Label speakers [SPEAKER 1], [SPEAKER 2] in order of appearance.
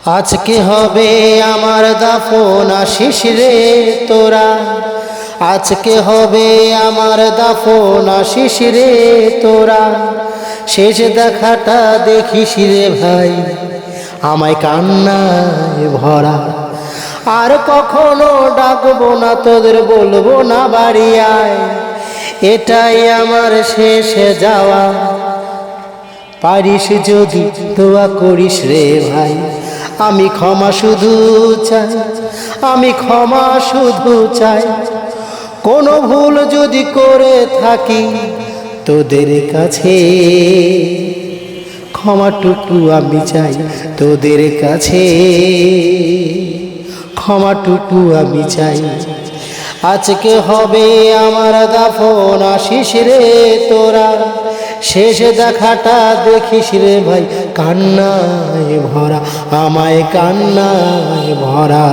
[SPEAKER 1] আজকে হবে আমার দাফন, আসিস রে তোরা। আজকে হবে আমার দাফন, আসিস রে তোরা। শেষ দেখাটা দেখিস রে ভাই, আমায় কান্নায় ভরা। আর কখনো ডাকবো না তোদের, বলবো না বাড়ি আয়। এটাই আমার শেষ যাওয়া, পারিস যদি দোয়া করিস রে ভাই। আমি ক্ষমা শুধু চাই, আমি ক্ষমা শুধু চাই। কোনো ভুল যদি করে থাকি তোদের কাছে, ক্ষমাটুকু আমি চাই তোদের কাছে, ক্ষমাটুকু আমি চাই। আজকে হবে আমার দাফন, আসিস রে তোরা। শেষ দেখাটা দেখিস রে ভাই, কান্নায় ভরা, আমায় কান্নায় ভরা।